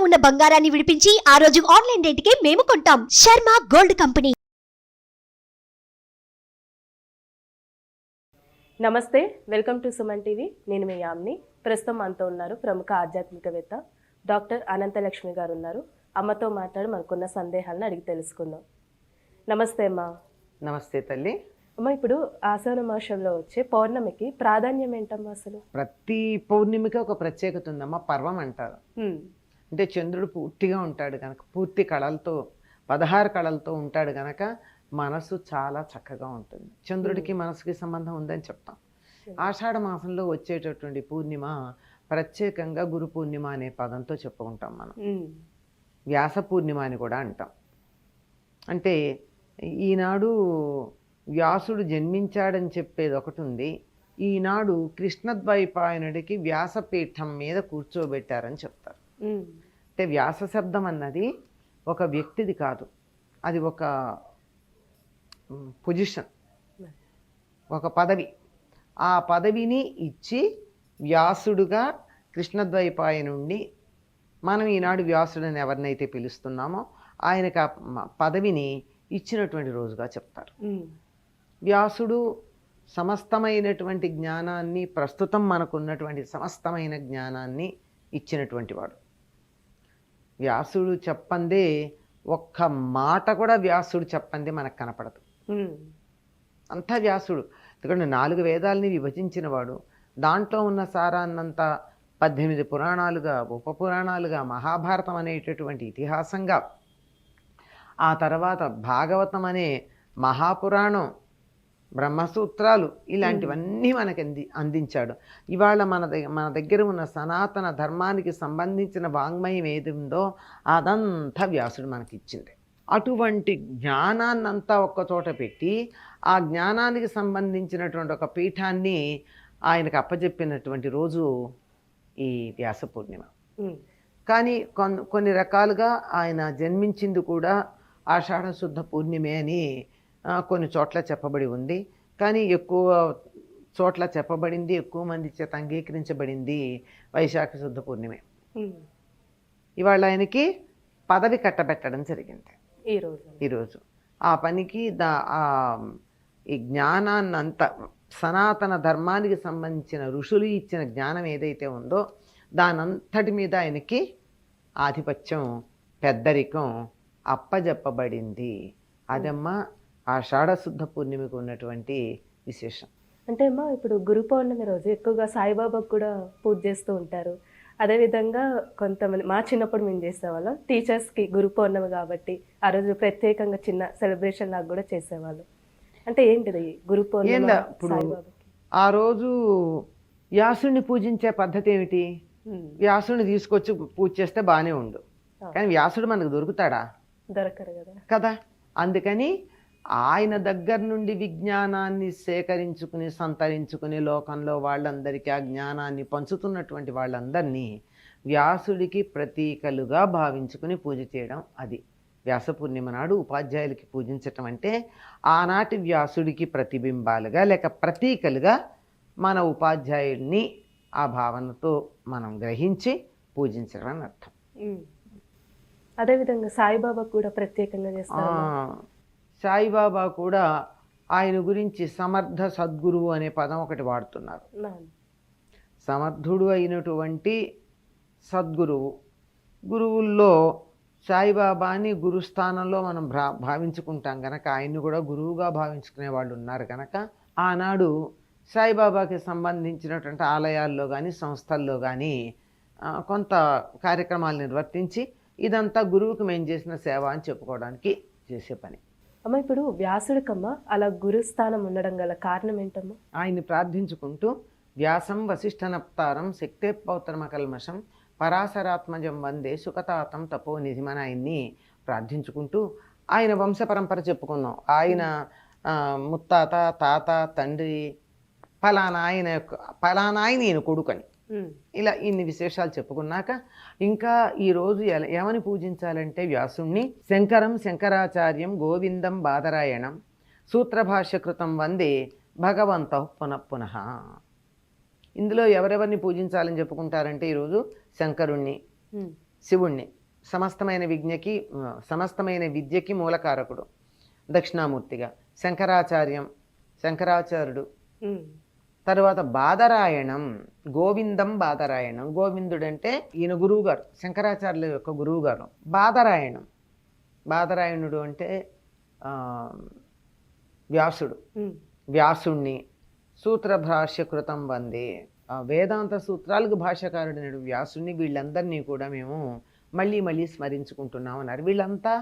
ఉన్న బంగారాన్ని విడిపించి ఆ రోజు ఆన్లైన్ రేటుకే మేము కొంటాం. Sharma gold company. నమస్తే, వెల్కమ్ టు సుమన్ టీవీ. నేను మీ యామ్ని. ప్రస్తుతం మనతో ఉన్నారు ప్రముఖ ఆధ్యాత్మికవేత్త డాక్టర్ అనంతలక్ష్మి గారు ఉన్నారు. అమ్మతో మాట్లాడి మనకున్న సందేహాలను అడిగి తెలుసుకుందాం. నమస్తే అమ్మా. నమస్తే తల్లి. అమ్మ, ఇప్పుడు ఆషాఢ మాసంలో వచ్చే పౌర్ణమికి ప్రాధాన్యం ఏంటమ్మా అసలు? ప్రతి పౌర్ణమికి ఒక ప్రత్యేకత ఉందమ్మా. పర్వం అంటారు. అంటే చంద్రుడు పూర్తిగా ఉంటాడు కనుక, పూర్తి కళలతో 16 కళలతో ఉంటాడు కనుక మనసు చాలా చక్కగా ఉంటుంది. చంద్రుడికి మనసుకి సంబంధం ఉందని చెప్తాం. ఆషాఢ మాసంలో వచ్చేటటువంటి పూర్ణిమ ప్రత్యేకంగా గురు పూర్ణిమ అనే పదంతో చెప్పుకుంటాం మనం. వ్యాస పూర్ణిమ అని కూడా అంటాం. అంటే ఈనాడు వ్యాసుడు జన్మించాడని చెప్పేది ఒకటి ఉంది. ఈనాడు కృష్ణద్వైపాయనుడికి వ్యాసపీఠం మీద కూర్చోబెట్టారని చెప్తారు. అంటే వ్యాస శబ్దం అన్నది ఒక వ్యక్తిది కాదు, అది ఒక పొజిషన్, ఒక పదవి. ఆ పదవిని ఇచ్చి వ్యాసుడుగా కృష్ణద్వైపాయనుడిని మనం ఈనాడు వ్యాసుడని ఎవరినైతే పిలుస్తున్నామో ఆయనకు ఆ పదవిని ఇచ్చినటువంటి రోజుగా చెప్తారు. వ్యాసుడు సమస్తమైనటువంటి జ్ఞానాన్ని, ప్రస్తుతం మనకున్నటువంటి సమస్తమైన జ్ఞానాన్ని ఇచ్చినటువంటి వాడు. వ్యాసుడు చెప్పందే ఒక్క మాట కూడా వ్యాసుడు చెప్పందే మనకు కనపడదు. అంతా వ్యాసుడు. ఎందుకంటే 4 వేదాలని విభజించిన వాడు. దాంట్లో ఉన్న సారాన్నంతా 18 పురాణాలుగా, ఉప పురాణాలుగా, మహాభారతం అనేటటువంటి ఇతిహాసంగా, ఆ తర్వాత భాగవతం అనే మహాపురాణం, బ్రహ్మసూత్రాలు, ఇలాంటివన్నీ మనకి అందించాడు. ఇవాళ మన దగ్గర ఉన్న సనాతన ధర్మానికి సంబంధించిన వాంగ్మయం ఏది ఉందో అదంతా వ్యాసుడు మనకి ఇచ్చింది. అటువంటి జ్ఞానాన్నంతా ఒక్కచోట పెట్టి ఆ జ్ఞానానికి సంబంధించినటువంటి ఒక పీఠాన్ని ఆయనకు అప్పచెప్పినటువంటి రోజు ఈ వ్యాస పూర్ణిమ. కానీ కొన్ని రకాలుగా ఆయన జన్మించింది కూడా ఆషాఢ శుద్ధ పూర్ణిమే అని కొన్ని చోట్ల చెప్పబడి ఉంది. కానీ ఎక్కువ చోట్ల చెప్పబడింది, ఎక్కువ మంది చేత అంగీకరించబడింది వైశాఖ శుద్ధ పూర్ణిమే. ఇవాళ ఆయనకి పదవి కట్టబెట్టడం జరిగింది ఈరోజు. ఆ పనికి ఈ జ్ఞానాన్నంతా, సనాతన ధర్మానికి సంబంధించిన ఋషులు ఇచ్చిన జ్ఞానం ఏదైతే ఉందో దానంతటి మీద ఆయనకి ఆధిపత్యం, పెద్దరికం అప్పజెప్పబడింది. అదమ్మా ఆషాఢ శుద్ధ పూర్ణిమకు ఉన్నటువంటి విశేషం. అంటే అమ్మా, ఇప్పుడు గురు పౌర్ణమి రోజు ఎక్కువగా సాయిబాబాకు కూడా పూజ చేస్తూ ఉంటారు. అదేవిధంగా కొంతమంది, మా చిన్నప్పుడు మేము చేసేవాళ్ళం, టీచర్స్కి గురు పౌర్ణమి కాబట్టి ఆ రోజు ప్రత్యేకంగా చిన్న సెలబ్రేషన్ లాగా కూడా చేసేవాళ్ళు. అంటే ఏంటిది గురు పౌర్ణమి? ఆ రోజు వ్యాసుడిని పూజించే పద్ధతి ఏమిటి? వ్యాసుడిని తీసుకొచ్చి పూజ చేస్తే బాగానే ఉండు, కానీ వ్యాసుడు మనకు దొరుకుతాడా? దొరకరు కదా. అందుకని ఆయన దగ్గర నుండి విజ్ఞానాన్ని సేకరించుకుని, సంతరించుకుని లోకంలో వాళ్ళందరికీ ఆ జ్ఞానాన్ని పంచుతున్నటువంటి వాళ్ళందరినీ వ్యాసుడికి ప్రతీకలుగా భావించుకుని పూజ చేయడం. అది వ్యాస పూర్ణిమ నాడు ఉపాధ్యాయులకి పూజించటం అంటే ఆనాటి వ్యాసుడికి ప్రతిబింబాలుగా లేక ప్రతీకలుగా మన ఉపాధ్యాయుడిని ఆ భావనతో మనం గ్రహించి పూజించడం అని అర్థం. అదేవిధంగా సాయిబాబా కూడా ప్రత్యేకంగా చేస్తారు. సాయిబాబా కూడా ఆయన గురించి సమర్థ సద్గురువు అనే పదం ఒకటి వాడుతున్నారు. సమర్థుడు అయినటువంటి సద్గురువు. గురువుల్లో సాయిబాబాని గురుస్థానంలో మనం భావించుకుంటాం కనుక ఆయన్ని కూడా గురువుగా భావించుకునే వాళ్ళు ఉన్నారు కనుక ఆనాడు సాయిబాబాకి సంబంధించినటువంటి ఆలయాల్లో కానీ, సంస్థల్లో కానీ కొంత కార్యక్రమాలు నిర్వర్తించి ఇదంతా గురువుకి మేము చేసిన సేవ అని చెప్పుకోవడానికి చేసే పని. అమ్మ, ఇప్పుడు వ్యాసుడికమ్మ అలా గురుస్థానం ఉండడం గల కారణం ఏంటమ్మా? ఆయన్ని ప్రార్థించుకుంటూ వ్యాసం వశిష్ఠనప్తారం శక్తే పౌత్రమకల్మషం పరాశరాత్మజం వందే సుఖతాతం తపోనిధి అని ఆయన్ని ప్రార్థించుకుంటూ ఆయన వంశ పరంపర చెప్పుకున్నాం. ఆయన ముత్తాత, తాత, తండ్రి, ఫలానా ఆయన ఈయన కొడుకని, ఇలా ఇన్ని విశేషాలు చెప్పుకున్నాక ఇంకా ఈరోజు ఏమని పూజించాలంటే వ్యాసుణ్ణి శంకరం శంకరాచార్యం గోవిందం బాదరాయణం సూత్రభాష్యకృతం వందే భగవంతః పునఃపునః. ఇందులో ఎవరెవరిని పూజించాలని చెప్పుకుంటారంటే ఈరోజు శంకరుణ్ణి, శివుణ్ణి. సమస్తమైన విద్యకి మూలకారకుడు దక్షిణామూర్తిగా. శంకరాచార్యుడు. తర్వాత బాదరాయణం, గోవిందం బాదరాయణం. గోవిందుడంటే ఈయన గురువు గారు, శంకరాచార్యుల యొక్క గురువు గారు. బాదరాయణుడు అంటే వ్యాసుడు. వ్యాసుణ్ణి సూత్రభాష్య కృతం వందే, వేదాంత సూత్రాలకు భాష్యకారుడైన వ్యాసుణ్ణి, వీళ్ళందరినీ కూడా మేము మళ్ళీ స్మరించుకుంటున్నాం అన్నారు. వీళ్ళంతా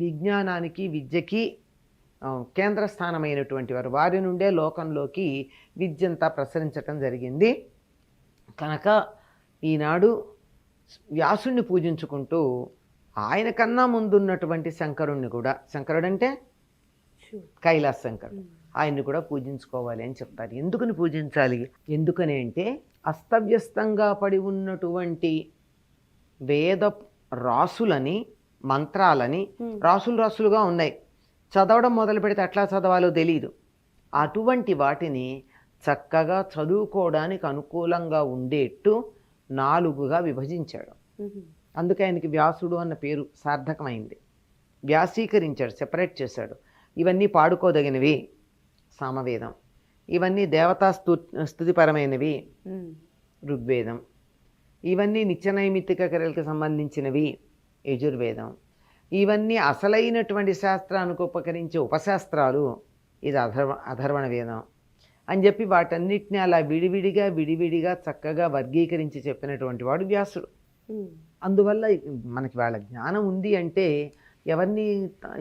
విజ్ఞానానికి విద్యకి కేంద్రస్థానమైనటువంటి వారు. వారి నుండే లోకంలోకి విద్యంతా ప్రసరించటం జరిగింది. కనుక ఈనాడు వ్యాసుణ్ణి పూజించుకుంటూ ఆయన కన్నా ముందున్నటువంటి శంకరుణ్ణి కూడా, శంకరుడంటే కైలాస శంకరుడు, ఆయన్ని కూడా పూజించుకోవాలి అని చెప్తారు. ఎందుకని పూజించాలి? ఎందుకని అంటే అస్తవ్యస్తంగా పడి ఉన్నటువంటి వేద రాసులని, మంత్రాలని రాసులుగా ఉన్నాయి. చదవడం మొదలు పెడితే ఎట్లా చదవాలో తెలియదు. అటువంటి వాటిని చక్కగా చదువుకోవడానికి అనుకూలంగా ఉండేట్టు 4గా విభజించాడు. అందుకే ఆయనకి వ్యాసుడు అన్న పేరు సార్థకమైంది. వ్యాసీకరించాడు, సెపరేట్ చేశాడు. ఇవన్నీ పాడుకోదగినవి సామవేదం, ఇవన్నీ దేవతా స్తుతిపరమైనవి ఋగ్వేదం, ఇవన్నీ నిత్యనైమిత్తిక క్రియలకు సంబంధించినవి యజుర్వేదం, ఇవన్నీ అసలైనటువంటి శాస్త్రానికి ఉపకరించే ఉపశాస్త్రాలు ఇది అధర్వణ వేదం అని చెప్పి వాటన్నిటిని అలా విడివిడిగా చక్కగా వర్గీకరించి చెప్పినటువంటి వాడు వ్యాసుడు. అందువల్ల మనకి వాళ్ళ జ్ఞానం ఉంది అంటే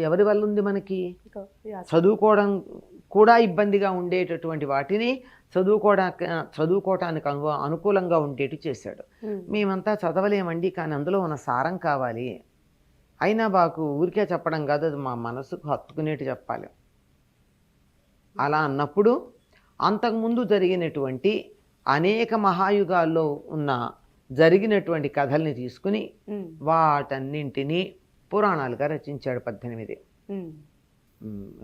ఎవరి వల్ల ఉంది? మనకి చదువుకోవడం కూడా ఇబ్బందిగా ఉండేటటువంటి వాటిని చదువుకోవటానికి అనుకూలంగా ఉండేట్టు చేశాడు. మేమంతా చదవలేమండి, కానీ అందులో ఉన్న సారం కావాలి. అయినా మాకు ఊరికే చెప్పడం కాదు, అది మా మనసుకు హత్తుకునేట్టు చెప్పాలి. అలా అన్నప్పుడు అంతకుముందు జరిగినటువంటి అనేక మహాయుగాల్లో జరిగినటువంటి కథల్ని తీసుకుని వాటన్నింటినీ పురాణాలుగా రచించాడు. 18.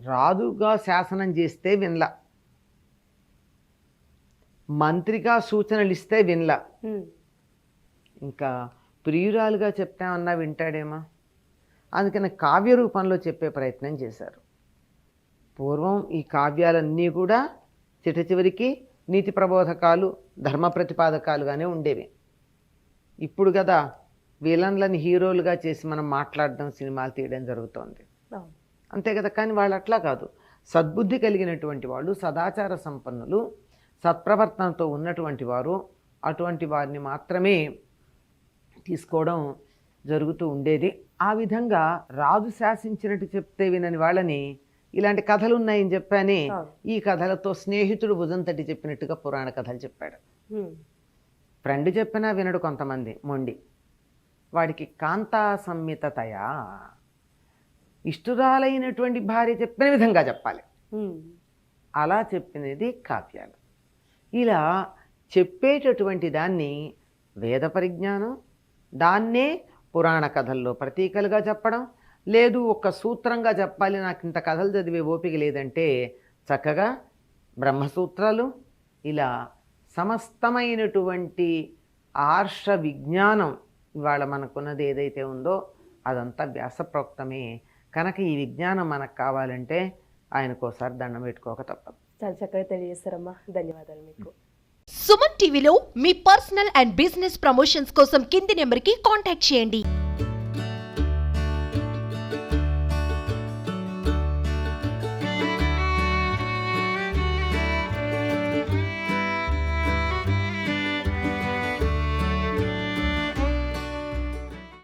రాజుగా శాసనం చేస్తే వినలా, మంత్రిగా సూచనలు ఇస్తే వినలా, ఇంకా ప్రియురాలుగా చెప్తామన్నా వింటాడేమో. అందుకని కావ్య రూపంలో చెప్పే ప్రయత్నం చేశారు. పూర్వం ఈ కావ్యాలన్నీ కూడా చివరికి నీతి ప్రబోధకాలు, ధర్మ ప్రతిపాదకాలుగానే ఉండేవి. ఇప్పుడు కదా విలన్లని హీరోలుగా చేసి మనం మాట్లాడడం, సినిమాలు తీయడం జరుగుతోంది, అంతే కదా. కానీ వాళ్ళు అట్లా కాదు. సద్బుద్ధి కలిగినటువంటి వాళ్ళు, సదాచార సంపన్నులు, సత్ప్రవర్తనతో ఉన్నటువంటి వారు, అటువంటి వారిని మాత్రమే తీసుకోవడం జరుగుతూ ఉండేది. ఆ విధంగా రాజు శాసించినట్టు చెప్తే వినని వాళ్ళని ఇలాంటి కథలు ఉన్నాయని చెప్పాని ఈ కథలతో స్నేహితుడు భుజం తట్టి చెప్పినట్టుగా పురాణ కథలు చెప్పాడు. ఫ్రెండ్ చెప్పినా వినడు కొంతమంది మొండి. వాడికి కాంతా సంహితతయా, ఇష్టురాలైనటువంటి భార్య చెప్పిన విధంగా చెప్పాలి. అలా చెప్పినది కావ్యాలు. ఇలా చెప్పేటటువంటి దాన్ని వేద పరిజ్ఞానం, దాన్నే పురాణ కథల్లో ప్రతీకలుగా చెప్పడం. లేదు ఒక సూత్రంగా చెప్పాలి, నాకు ఇంత కథలు చదివే ఓపిక లేదంటే చక్కగా బ్రహ్మసూత్రాలు, ఇలా సమస్తమైనటువంటి ఆర్ష విజ్ఞానం ఇవాళ మనకున్నది ఏదైతే ఉందో అదంతా వ్యాసప్రోక్తమే. కనుక ఈ విజ్ఞానం మనకు కావాలంటే ఆయనకోసారి దండం పెట్టుకోక తప్పదు. చాలా చక్కగా తెలియజేస్తారమ్మా, ధన్యవాదాలు మీకు. సుమన్ టీవీలో మీ పర్సనల్ అండ్ బిజినెస్ ప్రమోషన్స్ కోసం కింది నెంబర్కి కాంటాక్ట్ చేయండి.